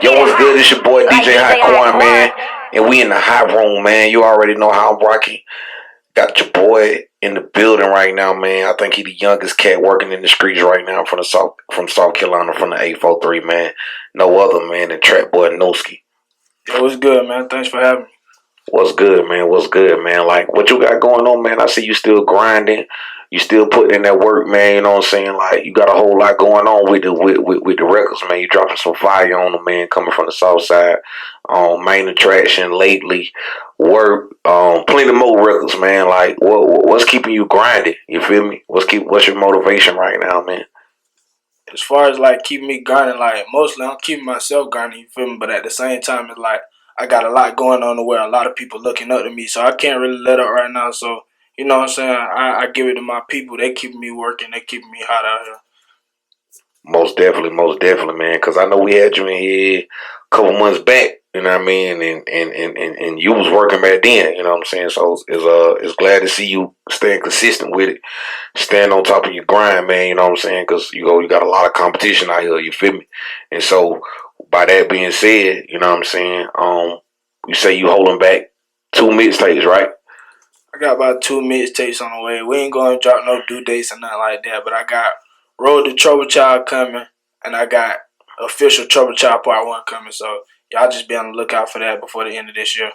Yo, what's good? It's your boy DJ Quan, man. And we in the hot room, man. You already know how I'm rocking. Got your boy in the building right now, man. I think he the youngest cat working in the streets right now from South Carolina, from the 843, man. No other, man, than Trakk boy Nuski. Yo, what's good, man? Thanks for having me. What's good, man? What's good, man? Like, what you got going on, man? I see you still grinding. You still putting in that work, man. You know what I'm saying? Like, you got a whole lot going on with the records, man. You dropping some fire on them, man, coming from the south side. Main attraction lately. Work. Plenty more records, man. Like, what's keeping you grinding? You feel me? What's your motivation right now, man? As far as like keeping me grinding, like mostly I'm keeping myself grinding, you feel me? But at the same time, it's like I got a lot going on where a lot of people looking up to me, so I can't really let up right now. So you know what I'm saying? I give it to my people. They keep me working. They keep me hot out here. Most definitely, man. Because I know we had you in here a couple months back. You know what I mean? And you was working back then. You know what I'm saying? So it's glad to see you staying consistent with it, staying on top of your grind, man. You know what I'm saying? Because you got a lot of competition out here. You feel me? And so by that being said, you know what I'm saying? You say you holding back 2 mixtapes, right? I got about 2 mixtapes on the way. We ain't gonna drop no due dates or nothing like that. But I got Road to Trouble Child coming, and I got official Trouble Child Part 1 coming. So y'all just be on the lookout for that before the end of this year.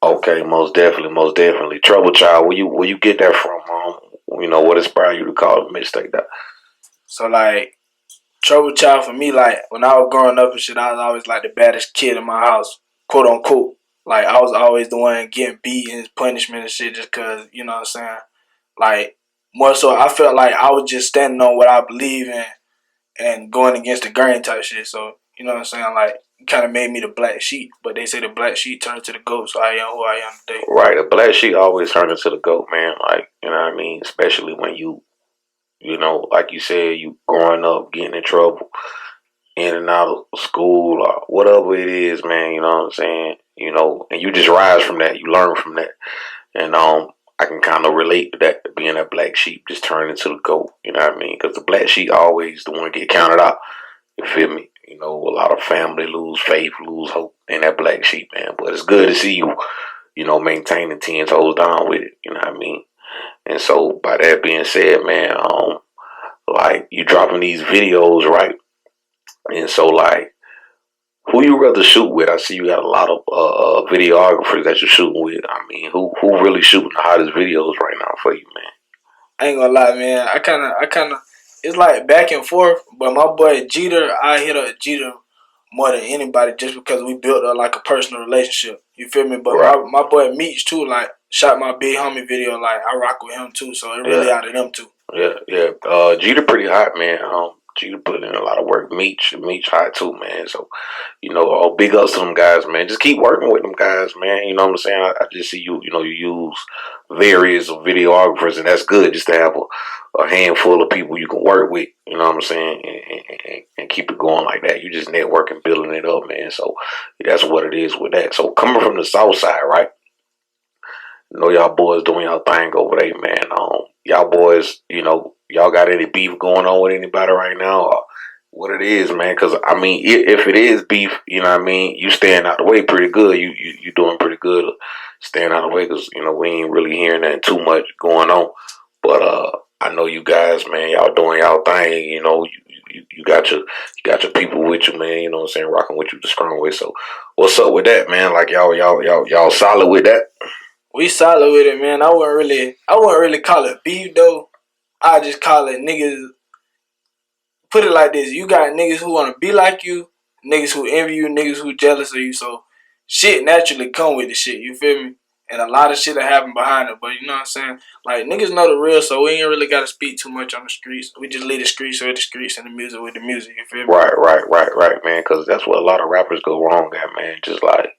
Okay, most definitely. Trouble Child, where you get that from? You know, what inspired you to call a mixtape that? So like Trouble Child for me, like when I was growing up and shit, I was always like the baddest kid in my house, quote unquote. Like I was always the one getting beaten, punishment and shit just cause, you know what I'm saying? Like more so I felt like I was just standing on what I believe in and going against the grain type shit. So, you know what I'm saying? Like it kinda made me the black sheep, but they say the black sheep turned to the goat, so I am who I am today. Right, the black sheep always turn into the goat, man. Like, you know what I mean? Especially when you know, like you said, you growing up, getting in trouble, in and out of school or whatever it is, man, you know what I'm saying? You know, and you just rise from that, you learn from that. And I can kind of relate to that, being a black sheep just turning into the goat, you know what I mean? Because the black sheep always the one get counted out, you feel me? You know, a lot of family lose faith, lose hope in that black sheep, man. But it's good to see you, you know, maintaining 10 toes down with it, you know what I mean? And so, by that being said, man, like you dropping these videos, right? And so, like, who you rather shoot with? I see you got a lot of videographers that you're shooting with. I mean, who really shooting the hottest videos right now for you, man? I ain't gonna lie, man. I kinda, it's like back and forth. But my boy Jeter, I hit up Jeter more than anybody just because we built like a personal relationship. You feel me? But Right. my boy Meech too, like shot my big homie video. Like I rock with him too, so it really out of them too. Yeah. Jeter pretty hot, man. Jeter put in a lot of work. Meech hot too, man. So, you know, big ups to them guys, man. Just keep working with them guys, man. You know what I'm saying? I just see you, you know, you use various videographers, and that's good just to have a handful of people you can work with, you know what I'm saying, and keep it going like that. You just networking, building it up, man. So that's what it is with that. So coming from the south side, right? You know, y'all boys doing y'all thing over there, man. Y'all boys, you know, y'all got any beef going on with anybody right now? Or what it is, man? Because I mean, if it is beef, you know what I mean, you staying out the way pretty good. You doing pretty good staying out of the way because you know we ain't really hearing that too much going on. But I know you guys, man, y'all doing y'all thing. You know, you got your people with you, man. You know what I'm saying, rocking with you the strong way. So what's up with that, man? Like y'all solid with that? We solid with it, man. I wouldn't really call it beef though. I just call it niggas. Put it like this: you got niggas who want to be like you, niggas who envy you, niggas who jealous of you. So shit naturally come with the shit. You feel me? And a lot of shit that happen behind it. But you know what I'm saying? Like niggas know the real, so we ain't really gotta speak too much on the streets. We just leave the streets with the streets and the music with the music. You feel me? Right, man. Because that's what a lot of rappers go wrong at, man. Just like,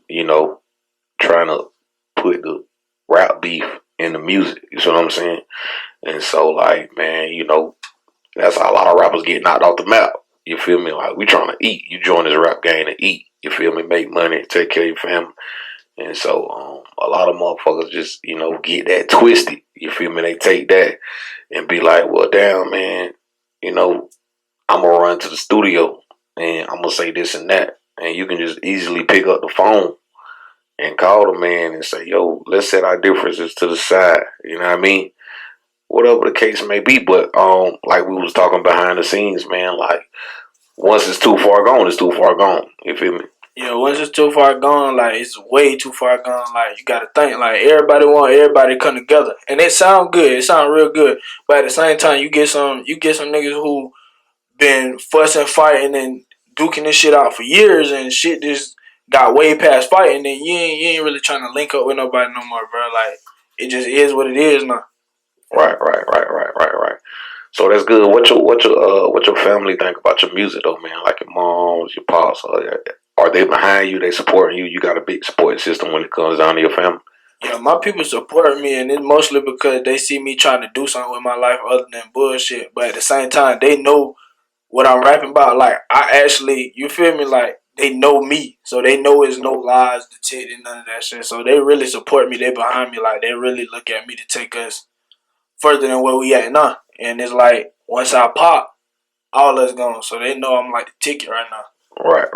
you know, trying to put the rap beef in the music. You see what I'm saying? And so, like, man, you know, that's how a lot of rappers get knocked off the map. You feel me? Like, we trying to eat. You join this rap game to eat. You feel me? Make money, take care of your family. And so, a lot of motherfuckers just, you know, get that twisted. You feel me? They take that and be like, well, damn, man, you know, I'm gonna run to the studio and I'm gonna say this and that, and you can just easily pick up the phone and call the man and say, "Yo, let's set our differences to the side." You know what I mean? Whatever the case may be, but like we was talking behind the scenes, man. Like once it's too far gone, it's too far gone. You feel me? Yeah, once it's too far gone, like it's way too far gone. Like you gotta think, like everybody want everybody to come together, and it sound good. It sound real good, but at the same time, you get some niggas who been fussing, fighting, and duking this shit out for years, and shit just got way past fighting. And you ain't really trying to link up with nobody no more, bro. Like it just is what it is now. Right. So that's good. What your family think about your music though, man? Like your moms, your pops, are they behind you? They supporting you? You got a big support system when it comes down to your family? Yeah, my people support me, and it's mostly because they see me trying to do something with my life other than bullshit. But at the same time, they know what I'm rapping about. Like I actually, you feel me? Like they know me, so they know it's no lies, detected, none of that shit. So they really support me. They behind me. Like they really look at me to take us further than where we at now. And it's like once I pop, all that's gone. So they know I'm like the ticket right now. Right.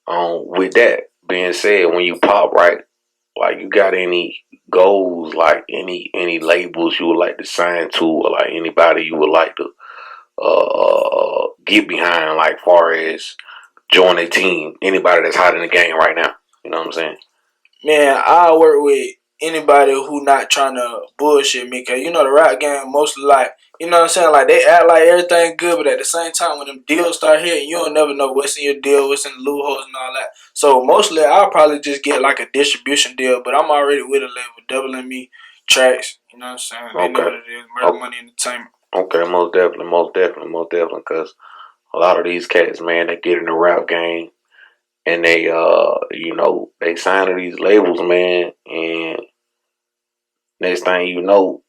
With that being said, when you pop, right, like you got any goals, like any labels you would like to sign to, or like anybody you would like to get behind, like far as join a team, anybody that's hot in the game right now. You know what I'm saying? Man, I work with anybody who not trying to bullshit me. Cause you know the rap game mostly like, you know what I'm saying? Like they act like everything good, but at the same time when them deals start hitting, you don't never know what's in your deal, what's in the loopholes and all that. So mostly I'll probably just get like a distribution deal, but I'm already with a label, doubling me tracks. You know what I'm saying? They know Okay. what it is, Murder Money Entertainment. Okay, most definitely, because a lot of these cats, man, they get in the rap game and they, they sign to these labels, man, and next thing you know,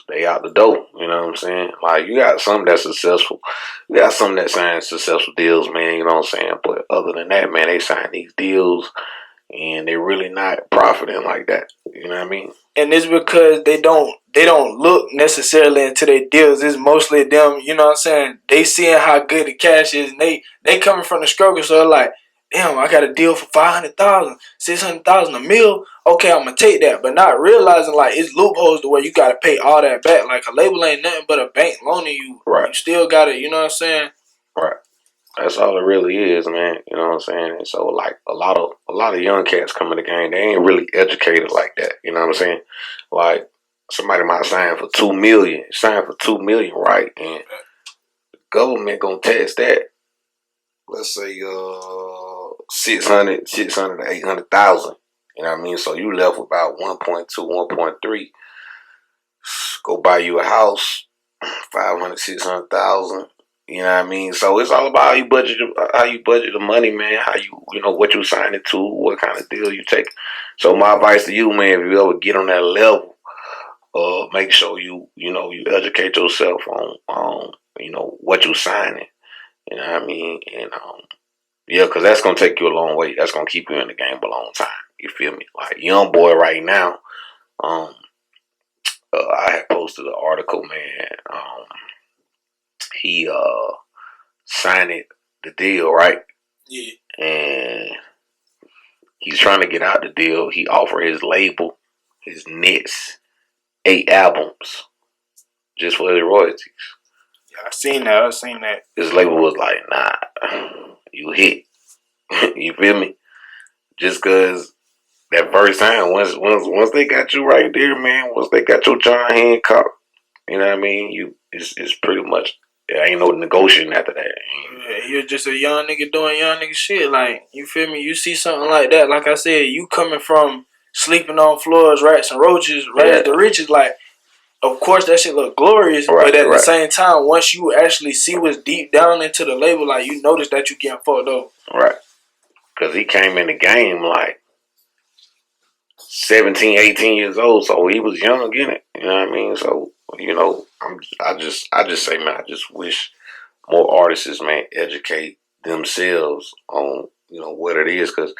they out the door. You know what I'm saying? Like you got some that's successful, you got some that sign successful deals, man. You know what I'm saying? But other than that, man, they sign these deals and they're really not profiting like that. You know what I mean? And it's because they don't look necessarily into their deals. It's mostly them, you know what I'm saying? They seeing how good the cash is, and they coming from the struggle, so they're like, damn, I got a deal for 500,000, 600,000 a mil. Okay, I'm gonna take that, but not realizing like it's loopholes to where you gotta pay all that back. Like a label ain't nothing but a bank loaning you. Right, You still gotta, you know what I'm saying? right. That's all it really is, man. You know what I'm saying? And so like a lot of young cats come in the game, they ain't really educated like that. You know what I'm saying? Like somebody might sign for 2 million, right? And the government gonna tax that. Let's say 600 to 800,000. You know what I mean? So you left with about 1.2, 1.3. Go buy you a house, 500, 600,000. You know what I mean? So it's all about how you budget the money, man. How what you sign it to, what kind of deal you take. So my advice to you, man, if you ever get on that level, make sure you educate yourself on what you signing. You know what I mean? And yeah, because that's gonna take you a long way. That's gonna keep you in the game a long time. You feel me? Like young boy right now. Um, I had posted an article, man. He signed the deal, right? Yeah. And he's trying to get out the deal. He offered his label, his next 8 albums, just for his royalties. Yeah, I seen that. His label was like, nah, you hit. You feel me? Just cause that first time, once they got you right there, man, once they got your John Hancock, you know what I mean? It's pretty much there ain't no negotiating after that. Yeah, he was just a young nigga doing young nigga shit. Like, you feel me? You see something like that, like I said, you coming from sleeping on floors, rats and roaches, rags Yeah, to riches, like, of course that shit look glorious, but at the right, same time, once you actually see what's deep down into the label, like, you notice that you getting fucked up. right. Cause he came in the game like 17, 18 years old, so he was young in it. You know what I mean? So I just say, man, I just wish more artists, man, educate themselves on what it is, because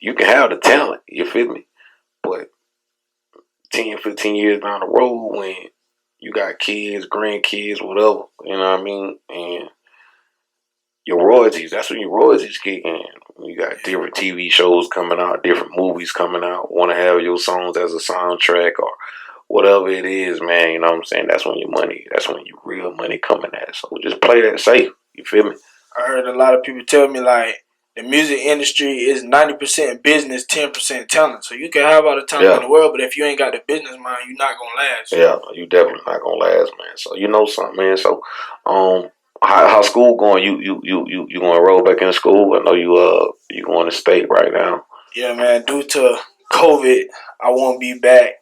you can have the talent, you feel me? But 10, 15 years down the road, when you got kids, grandkids, whatever, you know what I mean? And your royalties. That's when your royalties kick in. You got different TV shows coming out, different movies coming out. Want to have your songs as a soundtrack or whatever it is, man. You know what I'm saying? That's when your money. That's when your real money coming at. So just play that safe. You feel me? I heard a lot of people tell me like the music industry is 90% business, 10% talent. So you can have all the talent in the world, but if you ain't got the business mind, you're not gonna last. Yeah, you definitely not gonna last, man. So you know something, man. So how school going? You going to roll back in school? I know you going to state right now. Yeah, man. Due to COVID, I won't be back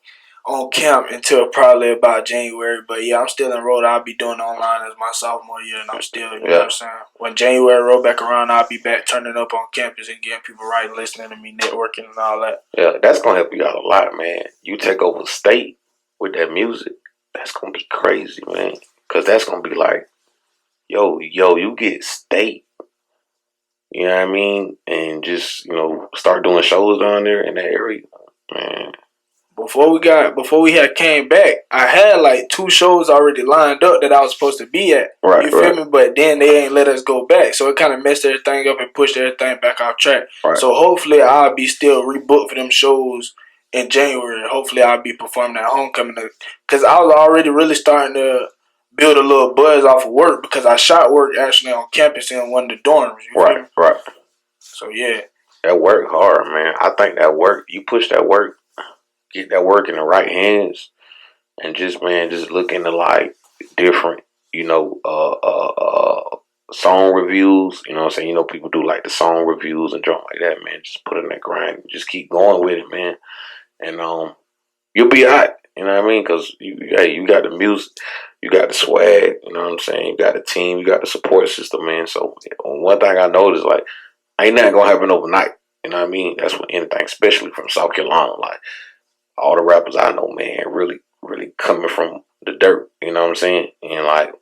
on camp until probably about January. But yeah, I'm still enrolled. I'll be doing online as my sophomore year, and I'm still, you know what I'm saying? When January roll back around, I'll be back turning up on campus and getting people right, listening to me, networking and all that. Yeah, that's gonna help you out a lot, man. You take over state with that music, that's gonna be crazy, man. Cause that's gonna be like, yo, you get state. You know what I mean? And just, start doing shows down there in that area. Man. Before we had came back, I had like 2 shows already lined up that I was supposed to be at. Right, you feel me? But then they ain't let us go back. So it kind of messed everything up and pushed everything back off track. Right. So hopefully I'll be still rebooked for them shows in January. Hopefully I'll be performing at homecoming. Because I was already really starting to build a little buzz off of work because I shot work actually on campus in one of the dorms. You feel me? Right. So yeah. That work hard, man. I think that work, you push that work, get that work in the right hands, and just look into like different, song reviews. You know what I'm saying? People do like the song reviews and junk like that, man. Just put in that grind, just keep going with it, man, and you'll be alright. You know what I mean? Because you got the music, you got the swag. You know what I'm saying? You got the team, you got the support system, man. So one thing I noticed, like, ain't nothing gonna happen overnight. You know what I mean? That's when anything, especially from South Carolina, like all the rappers I know, man, really, really coming from the dirt. You know what I'm saying? And like,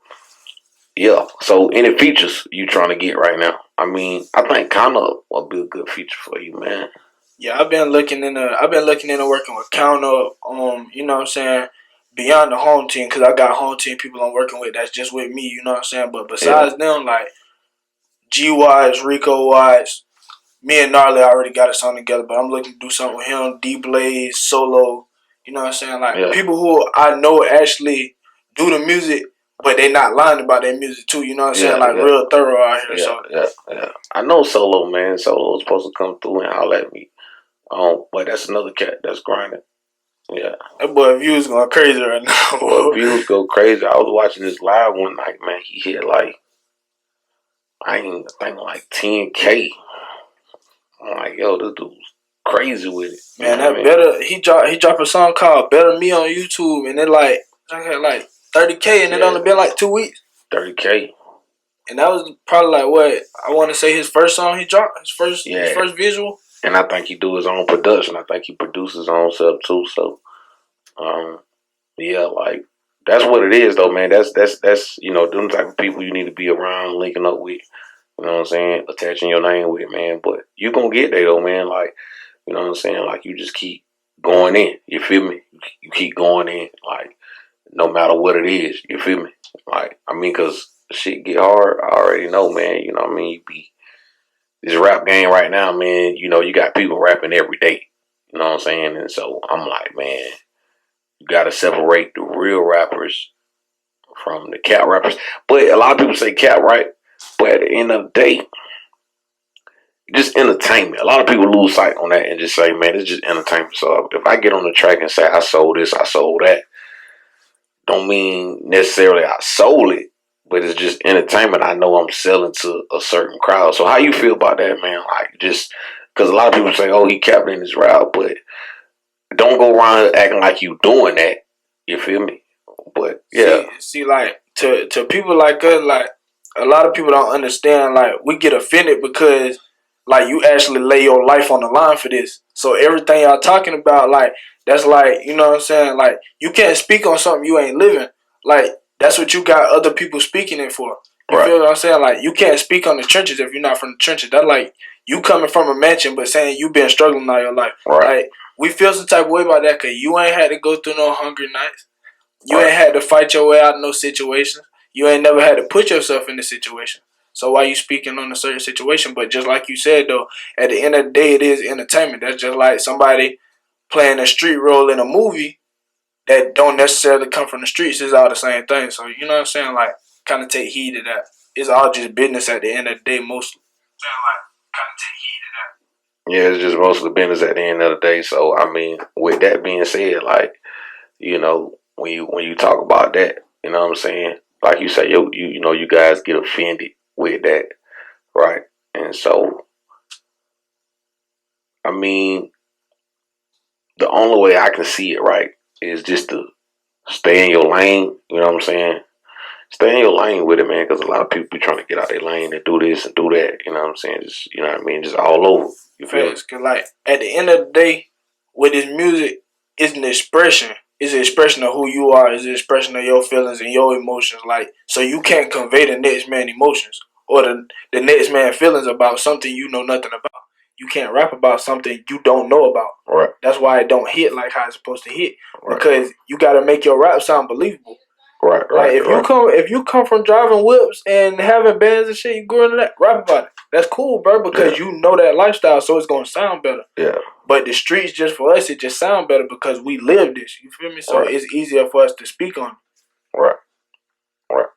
yeah. So any features you trying to get right now? I mean, I think Count will be a good feature for you, man. Yeah, I've been looking into working with Count Up. You know what I'm saying? Beyond the home team, because I got home team people I'm working with that's just with me. You know what I'm saying? But besides them, like G Wise, Rico Wise, me and Gnarly already got a song together, but I'm looking to do something with him, D Blaze, Solo, you know what I'm saying? Like people who I know actually do the music, but they not lying about their music too, you know what I'm saying? Like real thorough out here. Yeah. I know Solo, man. Solo's supposed to come through and holler at me. But that's another cat that's grinding. Yeah. That boy views going crazy right now. Boy, views go crazy. I was watching this live one night, man. He hit like, I ain't think like 10K. I'm like, yo, this dude's crazy with it. Man, that better. He dropped a song called "Better Me" on YouTube, and it had like 30K, and it only been like 2 weeks. 30K, and that was probably like what I want to say his first song he dropped, his first visual. And I think he do his own production. I think he produces his own stuff too. So, yeah, like that's what it is, though, man. That's them type of people you need to be around, linking up with. You know what I'm saying? Attaching your name with it, man. But you gonna get there, though, man. Like, you know what I'm saying? Like, you just keep going in. You feel me? You keep going in, like, no matter what it is. You feel me? Like, I mean, because shit get hard. I already know, man. You know what I mean? This rap game right now, man, you got people rapping every day. You know what I'm saying? And so I'm like, man, you got to separate the real rappers from the cat rappers. But a lot of people say cat, right? But at the end of the day, just entertainment. A lot of people lose sight on that and just say, man, it's just entertainment. So if I get on the track and say I sold this, I sold that, don't mean necessarily I sold it, but it's just entertainment. I know I'm selling to a certain crowd. So how you feel about that, man? Like, just because a lot of people say, oh, he capping in his route, but don't go around acting like you doing that. You feel me? But yeah. See, like to people like us, like a lot of people don't understand. Like we get offended because like you actually lay your life on the line for this. So everything y'all talking about, like that's like, you know what I'm saying? Like you can't speak on something you ain't living. Like that's what you got other people speaking it for. You feel what I'm saying? Like you can't speak on the trenches if you're not from the trenches. That's like you coming from a mansion but saying you been struggling all your life. Like we feel some type of way about that because you ain't had to go through no hungry nights. You ain't had to fight your way out of no situations. You ain't never had to put yourself in the situation. So why you speaking on a certain situation? But just like you said though, at the end of the day, it is entertainment. That's just like somebody playing a street role in a movie that don't necessarily come from the streets. It's all the same thing. So you know what I'm saying? Like, kind of take heed of that. It's all just business at the end of the day, mostly. Like, kind of take heed of that. Yeah, it's just most of the business at the end of the day. So I mean, with that being said, like, you know, when you talk about that, you know what I'm saying? Like you say, you know, you guys get offended with that, right? And so, I mean, the only way I can see it, right, is just to stay in your lane. You know what I'm saying? Stay in your lane with it, man, because a lot of people be trying to get out their lane and do this and do that. You know what I'm saying? Just, you know what I mean? Just all over. You feel me? Cause like at the end of the day, with this music, it's an expression. It's an expression of who you are. It's an expression of your feelings and your emotions. Like, so you can't convey the next man emotions or the next man feelings about something you know nothing about. You can't rap about something you don't know about. Right. That's why it don't hit like how it's supposed to hit. Right. Because you got to make your rap sound believable. Right. Like if you come from driving whips and having bands and shit, you go into that, rap about it. That's cool, bro, because you know that lifestyle, so it's gonna sound better. Yeah. But the streets, just for us, it just sound better because we live this. You feel me? So it's easier for us to speak on. Right. Right.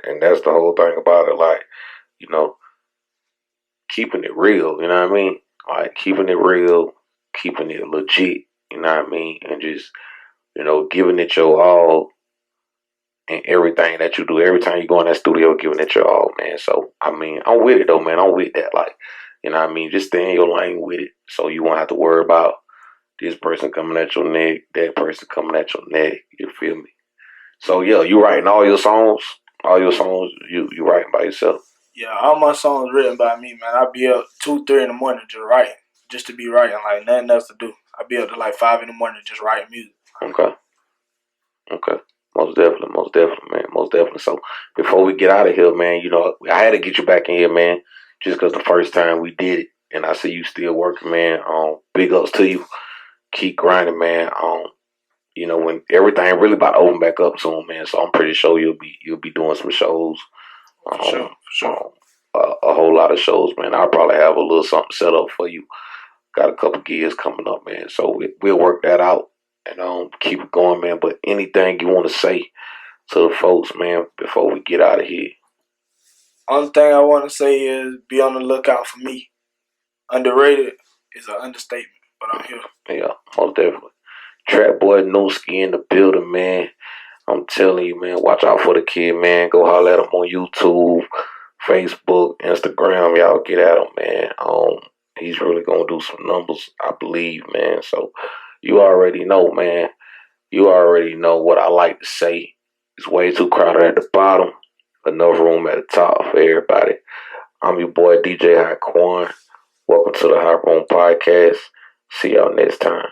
And that's the whole thing about it. Like, you know, keeping it real. You know what I mean? Like keeping it real, keeping it legit. You know what I mean? And just, you know, giving it your all and everything that you do. Every time you go in that studio, giving it your all, man. So I mean, I'm with it though, man. I'm with that. Like, you know what I mean? Just stay in your lane with it, so you won't have to worry about this person coming at your neck, that person coming at your neck. You feel me? So yeah, you writing all your songs. All your songs, you writing by yourself. Yeah, all my songs written by me, man. I be up 2, 3 in the morning just writing, just to be writing, like nothing else to do. I be up to like 5 in the morning just writing music. Okay. Okay. Most definitely, man. Most definitely. So before we get out of here, man, you know, I had to get you back in here, man, just because the first time we did it, and I see you still working, man. Big ups to you. Keep grinding, man. You know, when everything really about to open back up soon, man. So I'm pretty sure you'll be doing some shows. For sure. A whole lot of shows, man. I'll probably have a little something set up for you. Got a couple gigs coming up, man. So we'll work that out and keep it going, man. But anything you want to say to the folks, man, before we get out of here? Only thing I want to say is be on the lookout for me. Underrated is an understatement, but I'm here. Yeah, most definitely. Trakk boy Nuski in the building, man. I'm telling you, man, watch out for the kid, man. Go holler at him on YouTube, Facebook, Instagram. Y'all get at him, man. He's really gonna do some numbers, I believe, man. So you already know, man. You already know what I like to say. It's way too crowded at the bottom. Enough room at the top for everybody. I'm your boy DJ Quan. Welcome to the Hot Room Podcast. See y'all next time.